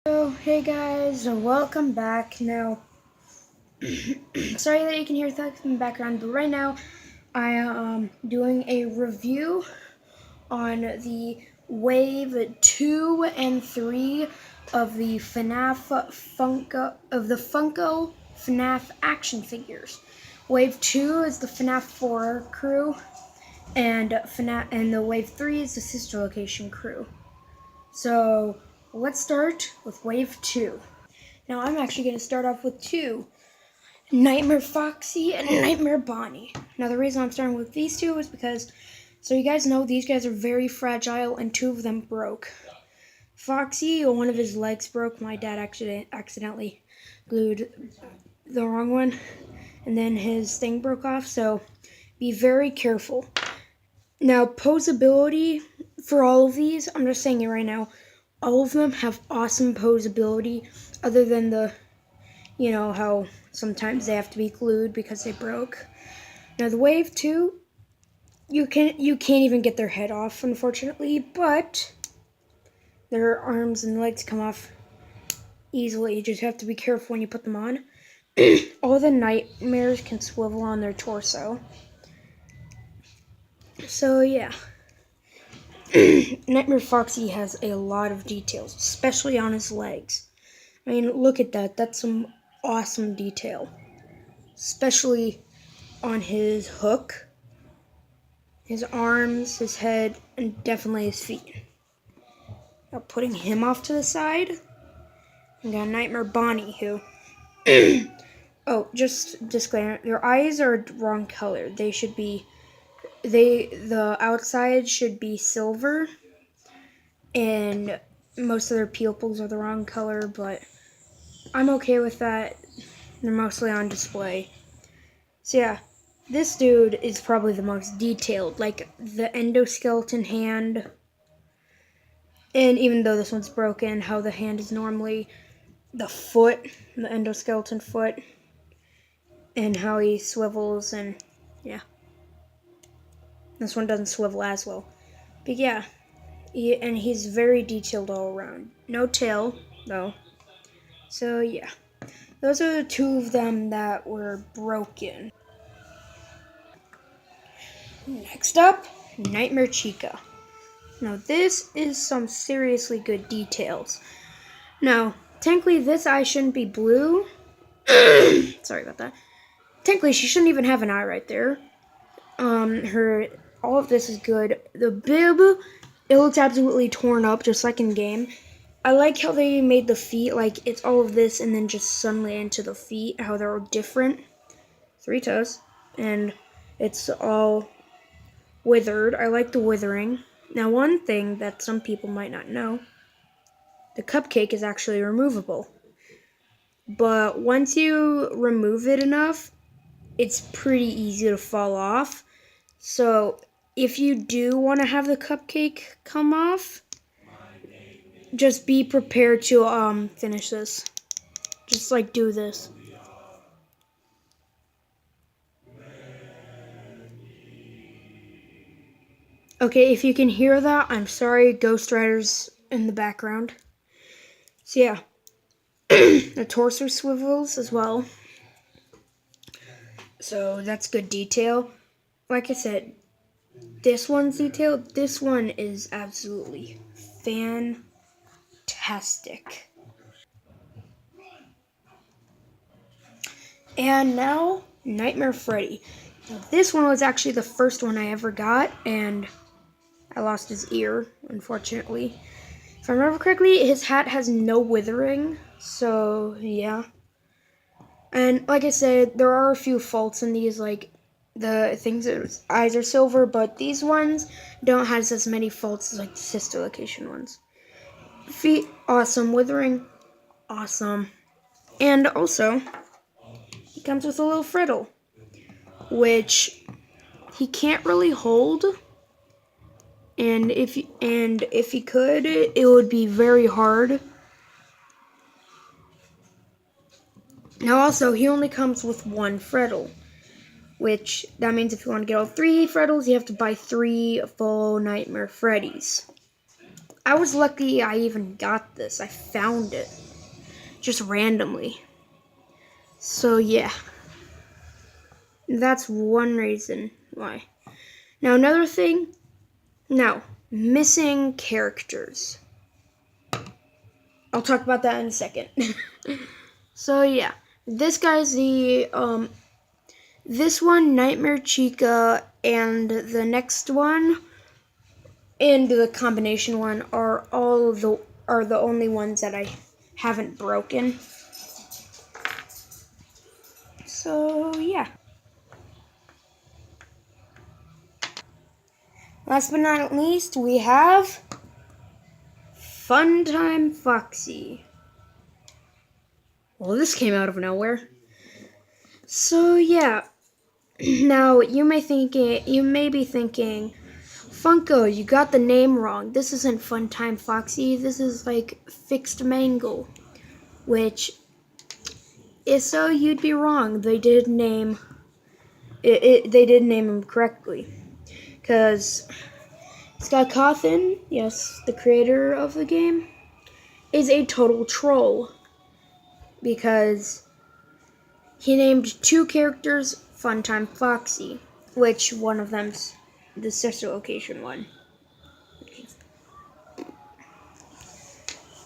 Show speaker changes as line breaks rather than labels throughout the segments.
So, hey guys, welcome back. Now, sorry that you can hear thugs in the background, but right now I am doing a review on the Wave 2 and 3 of the Funko FNAF action figures. Wave 2 is the FNAF 4 crew, and the Wave 3 is the Sister Location crew. So, let's start with Wave 2. Now, I'm actually going to start off with two, Nightmare Foxy and Nightmare Bonnie. Now, the reason I'm starting with these two is because, so you guys know, these guys are very fragile, and two of them broke. Foxy, one of his legs broke. My dad accidentally glued the wrong one, and then his thing broke off, so be very careful. Now, posability for all of these, I'm just saying it right now, all of them have awesome posability, other than the, you know, how sometimes they have to be glued because they broke. Now the Wave 2, you can't even get their head off, unfortunately, but their arms and legs come off easily. You just have to be careful when you put them on. All the nightmares can swivel on their torso. So yeah. Nightmare Foxy has a lot of details, especially on his legs. I mean, look at that. That's some awesome detail. Especially on his hook, his arms, his head, and definitely his feet. Now putting him off to the side, we got Nightmare Bonnie, who... oh, just disclaimer, their eyes are wrong color. They should be... the outside should be silver, and most of their pupils are the wrong color, but I'm okay with that. They're mostly on display. So yeah, this dude is probably the most detailed, like the endoskeleton hand, and even though this one's broken, how the hand is normally, the foot, the endoskeleton foot, and how he swivels, and yeah. This one doesn't swivel as well. But yeah, and he's very detailed all around. No tail, though. So yeah, those are the two of them that were broken. Next up, Nightmare Chica. Now this is some seriously good details. Now, technically this eye shouldn't be blue. Sorry about that. Technically she shouldn't even have an eye right there. All of this is good. The bib, it looks absolutely torn up, just like in game. I like how they made the feet, like it's all of this and then just suddenly into the feet, how they're all different. 3 toes. And it's all withered. I like the withering. Now, one thing that some people might not know, the cupcake is actually removable. But once you remove it enough, it's pretty easy to fall off. So if you do want to have the cupcake come off, just be prepared to finish this. Just like do this. Okay, if you can hear that, I'm sorry, Ghost Rider's in the background. So yeah, the torso swivels as well. So that's good detail. Like I said, this one's detailed. This one is absolutely fantastic. And now, Nightmare Freddy. Now, this one was actually the first one I ever got, and I lost his ear, unfortunately. If I remember correctly, his hat has no withering, so yeah. And like I said, there are a few faults in these, like the things that his eyes are silver, but these ones don't have as many faults as like the Sister Location ones. Feet, awesome. Withering, awesome. And also, he comes with a little friddle, which he can't really hold. And if he could, it would be very hard. Now also, he only comes with 1 friddle, which that means if you want to get all 3 friddles, you have to buy 3 full Nightmare Freddys. I was lucky I even got this. I found it just randomly. So yeah, that's one reason why. Now another thing, now missing characters. I'll talk about that in a second. So yeah, this guy's this one, Nightmare Chica, and the next one, and the combination one are the only ones that I haven't broken. So yeah. Last but not least, we have Funtime Foxy. Well, this came out of nowhere. So yeah. Now you may be thinking, Funko, you got the name wrong. This isn't Funtime Foxy. This is like Fixed Mangle, which is so you'd be wrong. They did name They did name him correctly, because Scott Cawthon, yes, the creator of the game, is a total troll because he named two characters Funtime Foxy, which one of them's the sister location one.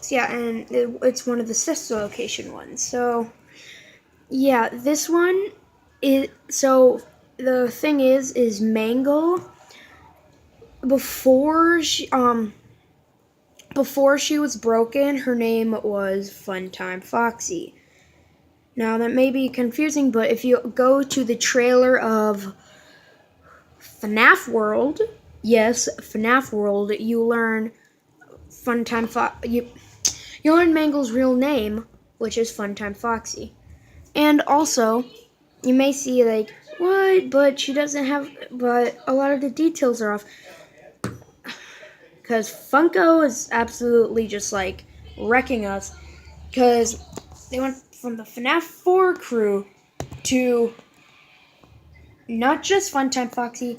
So yeah, and it's one of the sister location ones. So yeah, this one is, so the thing is Mangle, before she was broken, her name was Funtime Foxy. Now that may be confusing, but if you go to the trailer of FNAF World, yes, FNAF World, you learn you learn Mangle's real name, which is Funtime Foxy. And also, you may see like, what? But she doesn't have, but a lot of the details are off. Because Funko is absolutely just like wrecking us. Because they went from the FNAF 4 crew to not just Funtime Foxy,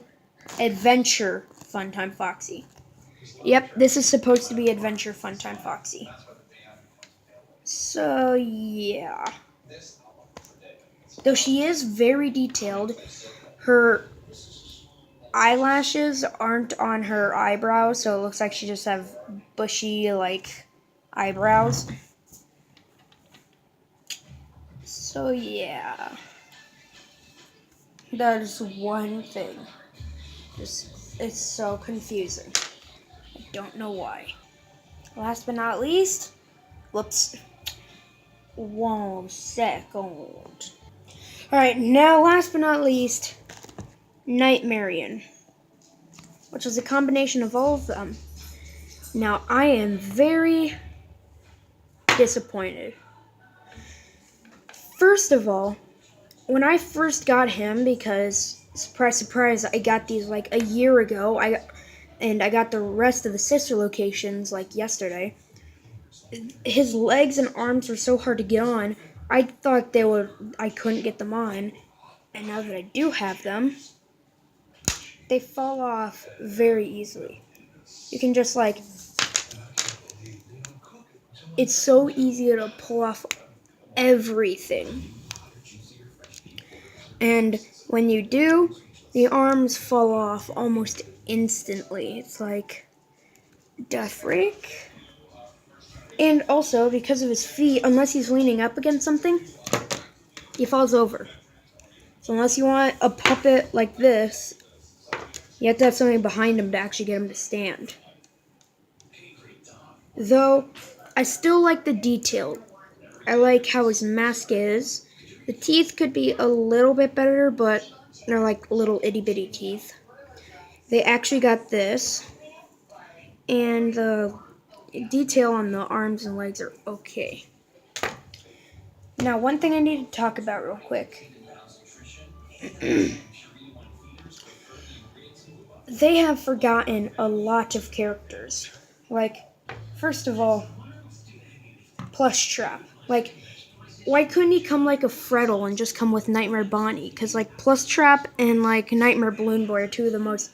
Adventure Funtime Foxy. Yep, this is supposed to be Adventure Funtime Foxy. So, yeah. Though she is very detailed, her eyelashes aren't on her eyebrows, so it looks like she just have bushy, like, eyebrows. So, yeah. That is one thing. It's so confusing. I don't know why. Last but not least, whoops. 1 second. Alright, now last but not least, Nightmarian, which is a combination of all of them. Now, I am very disappointed. First of all, when I first got him, because, surprise, surprise, I got these like a year ago, I got the rest of the sister locations like yesterday. His legs and arms were so hard to get on, I thought I couldn't get them on. And now that I do have them, they fall off very easily. You can just like, it's so easy to pull off everything. And when you do, the arms fall off almost instantly. It's like, death break. And also, because of his feet, unless he's leaning up against something, he falls over. So unless you want a puppet like this, you have to have something behind him to actually get him to stand. Though, I still like the detail. I like how his mask is. The teeth could be a little bit better, but they're like little itty-bitty teeth. They actually got this. And the detail on the arms and legs are okay. Now, one thing I need to talk about real quick. They have forgotten a lot of characters. Like, first of all, Plush Trap. Like, why couldn't he come like a Freddle and just come with Nightmare Bonnie? Because, like, Plush Trap and, like, Nightmare Balloon Boy are two of the most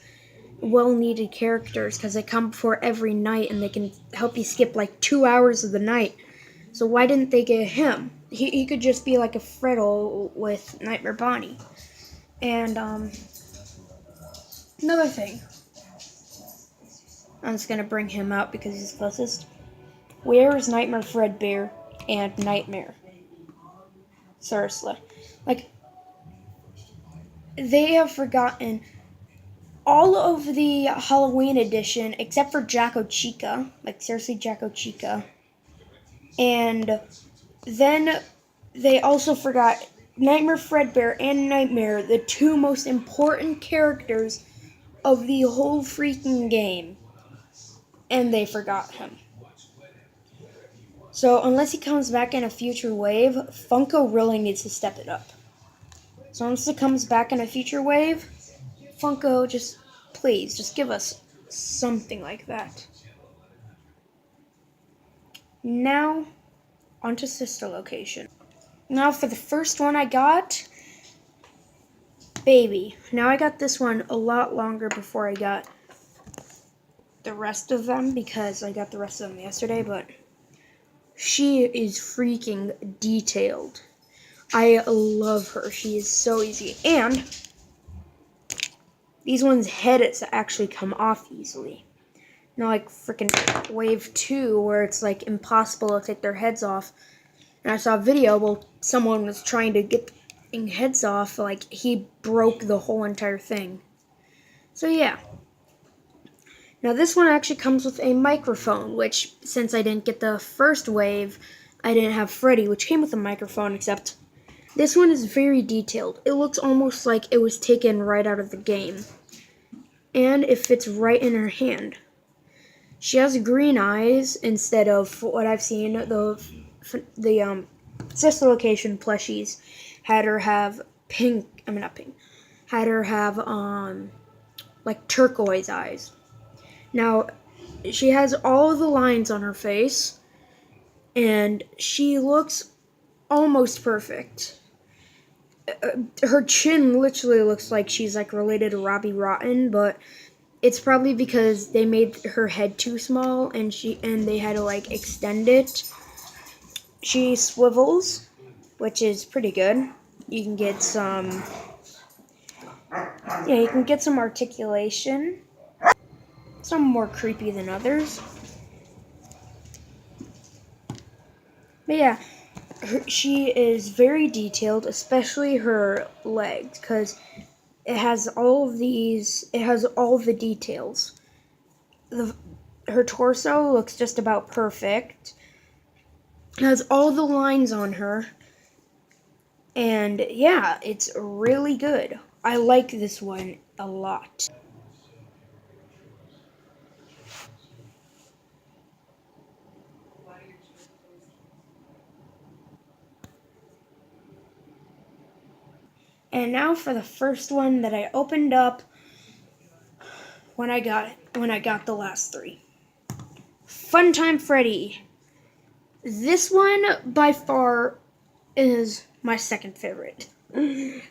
well-needed characters because they come before every night and they can help you skip like 2 hours of the night. So why didn't they get him? He could just be like a Freddle with Nightmare Bonnie. And another thing, I'm just gonna bring him out because he's closest. Where is Nightmare Fredbear and Nightmare? Seriously, like they have forgotten all of the Halloween edition except for Jacko Chica. Like seriously, Jacko Chica. And then they also forgot Nightmare Fredbear and Nightmare, the two most important characters of the whole freaking game. And they forgot him. So unless he comes back in a future wave, Funko really needs to step it up. So once he comes back in a future wave, Funko, please, just give us something like that. Now, onto sister location. Now for the first one I got, Baby. Now I got this one a lot longer before I got the rest of them because I got the rest of them yesterday, but she is freaking detailed. I love her. She is so easy. And these ones' heads actually come off easily. You know, like freaking Wave 2 where it's like impossible to take their heads off. And I saw a video where someone was trying to get heads off, like he broke the whole entire thing. So yeah. Now this one actually comes with a microphone, which since I didn't get the first wave, I didn't have Freddy, which came with a microphone, except this one is very detailed. It looks almost like it was taken right out of the game. And it fits right in her hand. She has green eyes instead of what I've seen, the sister location plushies had her have had her have like turquoise eyes. Now she has all of the lines on her face and she looks almost perfect. Her chin literally looks like she's like related to Robbie Rotten, but it's probably because they made her head too small and they had to like extend it. She swivels, which is pretty good. You can get some articulation. Some more creepy than others. But yeah, she is very detailed, especially her legs, because it has all of the details. Her torso looks just about perfect. It has all the lines on her. And yeah, it's really good. I like this one a lot. And now for the first one that I opened up when I got the last three. Funtime Freddy. This one by far is my second favorite.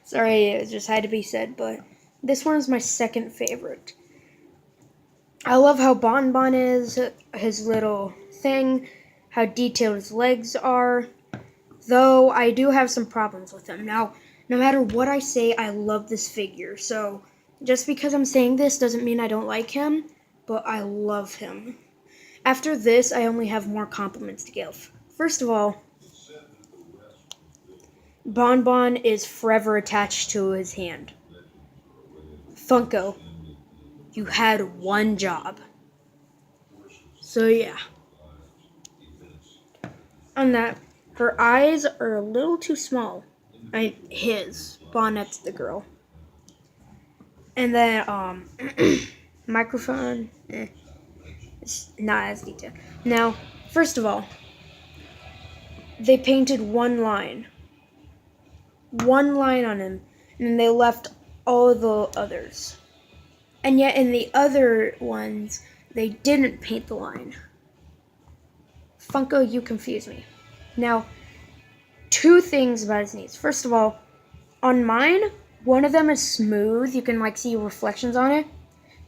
Sorry, it just had to be said, but this one is my second favorite. I love how Bon Bon is, his little thing, how detailed his legs are, though I do have some problems with him. Now, no matter what I say, I love this figure, so just because I'm saying this doesn't mean I don't like him, but I love him. After this, I only have more compliments to give. First of all, Bon Bon is forever attached to his hand. Funko, you had one job. So yeah. On that, her eyes are a little too small. His. Bonnet's the girl. And then, microphone, it's not as detailed. Now, first of all, they painted one line on him, and they left all the others. And yet in the other ones, they didn't paint the line. Funko, you confuse me. Now, two things about his knees. First of all, on mine, one of them is smooth. You can like see reflections on it.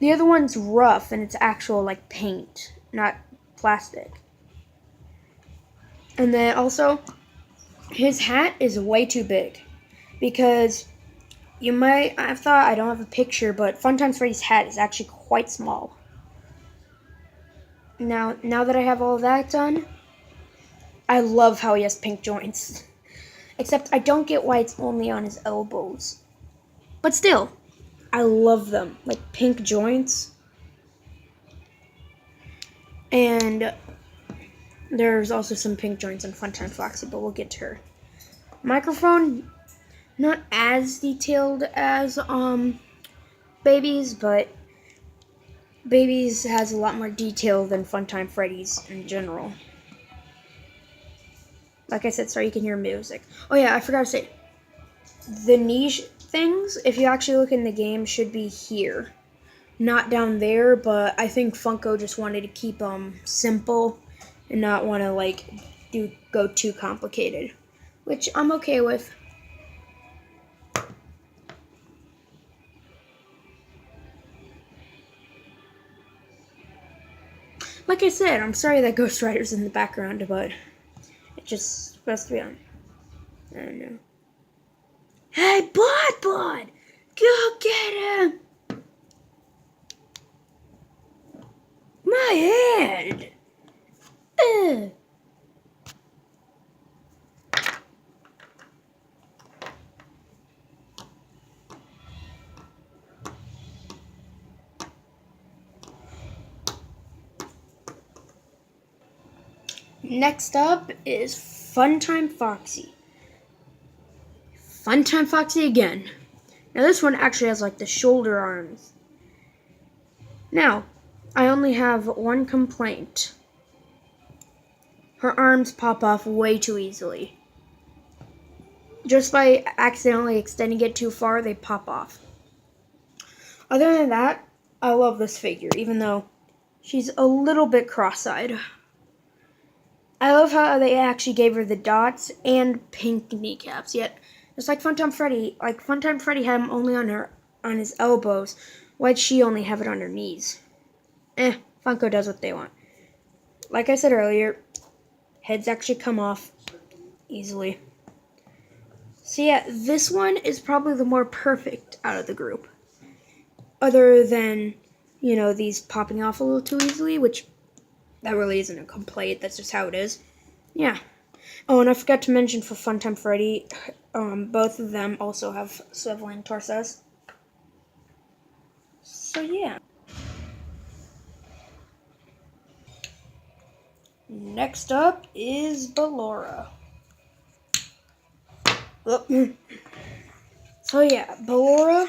The other one's rough and it's actual like paint, not plastic. And then also, his hat is way too big because I thought I don't have a picture, but Funtimes Freddy's hat is actually quite small. Now that I have all of that done, I love how he has pink joints. Except I don't get why it's only on his elbows. But still, I love them. Like pink joints. And there's also some pink joints on Funtime Foxy, but we'll get to her. Microphone, not as detailed as Baby's, but Baby's has a lot more detail than Funtime Freddy's in general. Like I said, sorry, you can hear music. Oh yeah, I forgot to say, the niche things, if you actually look in the game, should be here. Not down there, but I think Funko just wanted to keep them simple and not want to like go too complicated, which I'm okay with. Like I said, I'm sorry that Ghost Rider's in the background, but it's just supposed to be on. I don't know. Hey, Bud! Go get him! My head! Ugh. Next up is Funtime Foxy. Funtime Foxy again. Now this one actually has like the shoulder arms. Now, I only have one complaint. Her arms pop off way too easily. Just by accidentally extending it too far, they pop off. Other than that, I love this figure, even though she's a little bit cross-eyed. I love how they actually gave her the dots and pink kneecaps, yet just like Funtime Freddy, had him only on his elbows. Why'd she only have it on her knees? Funko does what they want. Like I said earlier, heads actually come off easily. So yeah, this one is probably the more perfect out of the group. Other than, these popping off a little too easily, which that really isn't a complaint, that's just how it is. Yeah. Oh, and I forgot to mention for Funtime Freddy, both of them also have swiveling torsos. So yeah. Next up is Ballora. So yeah, Ballora,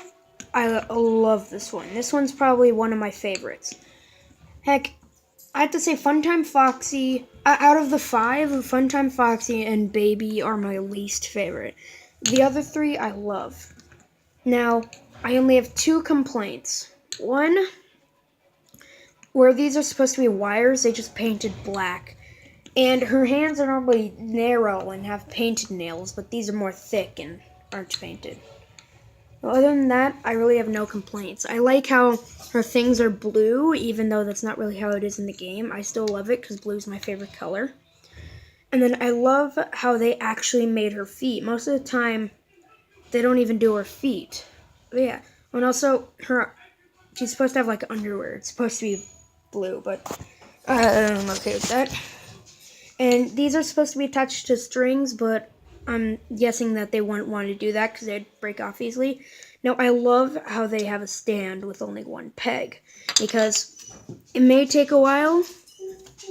I love this one. This one's probably one of my favorites. Heck, I have to say Funtime Foxy, out of the 5, Funtime Foxy and Baby are my least favorite. The other 3 I love. Now, I only have 2 complaints. One, where these are supposed to be wires, they just painted black. And her hands are normally narrow and have painted nails, but these are more thick and aren't painted. Well, other than that, I really have no complaints. I like how her things are blue, even though that's not really how it is in the game. I still love it because blue is my favorite color. And then I love how they actually made her feet. Most of the time, they don't even do her feet. But yeah. And also, she's supposed to have like underwear. It's supposed to be blue, but I'm okay with that. And these are supposed to be attached to strings, but I'm guessing that they wouldn't want to do that because they'd break off easily. Now, I love how they have a stand with only one peg, because it may take a while.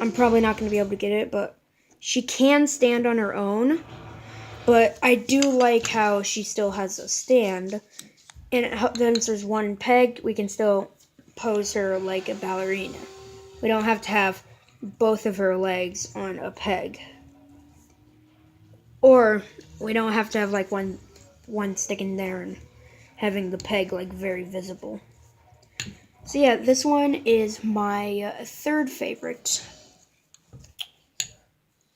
I'm probably not going to be able to get it, but she can stand on her own. But I do like how she still has a stand. And since there's one peg, we can still pose her like a ballerina. We don't have to have both of her legs on a peg. Or we don't have to have like one sticking there and having the peg like very visible. So yeah, this one is my 3rd favorite.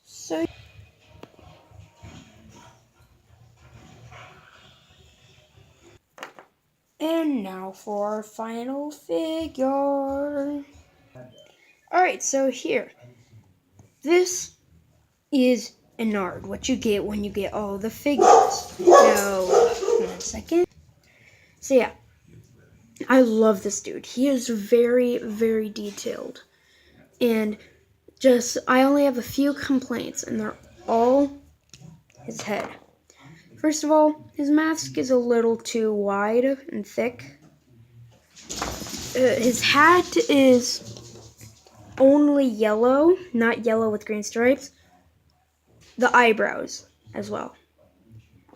So And now for our final figure. Alright, so here. This is an art, what you get when you get all the figures. Now, 1 second. So yeah, I love this dude. He is very, very detailed. And I only have a few complaints, and they're all his head. First of all, his mask is a little too wide and thick. His hat is only yellow, not yellow with green stripes. The eyebrows as well.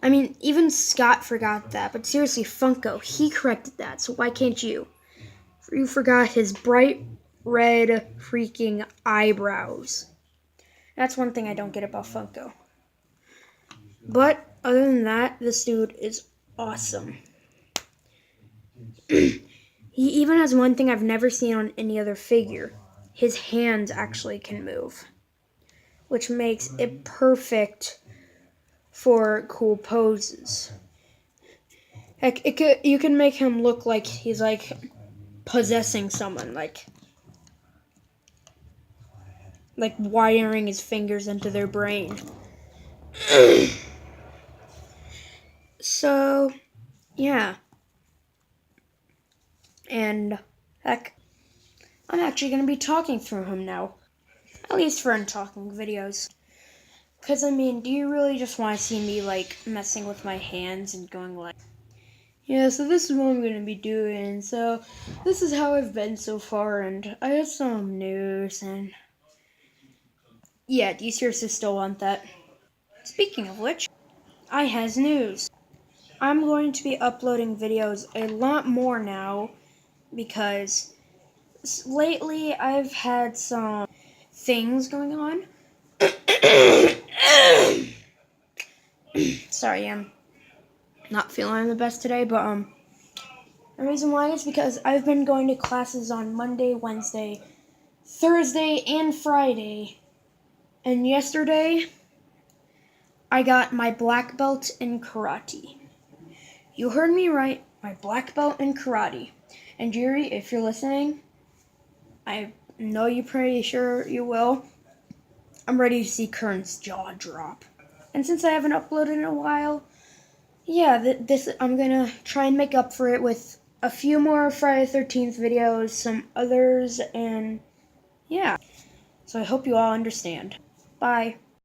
I mean, even Scott forgot that, but seriously, Funko, he corrected that, so why can't you? You forgot his bright red freaking eyebrows. That's one thing I don't get about Funko. But other than that, this dude is awesome. He even has one thing I've never seen on any other figure. His hands actually can move, which makes it perfect for cool poses. Heck, you can make him look like he's like possessing someone, like wiring his fingers into their brain. So, yeah. And heck, I'm actually going to be talking through him now. At least for talking videos. Because, I mean, do you really just want to see me, like, messing with my hands and going like, yeah, so this is what I'm going to be doing. So, this is how I've been so far, and I have some news, and yeah, do you seriously still want that? Speaking of which, I has news. I'm going to be uploading videos a lot more now because lately I've had some things going on. Sorry, I'm not feeling the best today, but the reason why is because I've been going to classes on Monday, Wednesday, Thursday, and Friday. And yesterday, I got my black belt in karate. You heard me right, my black belt in karate. And Jerry, if you're listening, I know you're pretty sure you will. I'm ready to see Kern's jaw drop. And since I haven't uploaded in a while, yeah, I'm gonna try and make up for it with a few more Friday the 13th videos, some others, and yeah. So I hope you all understand. Bye.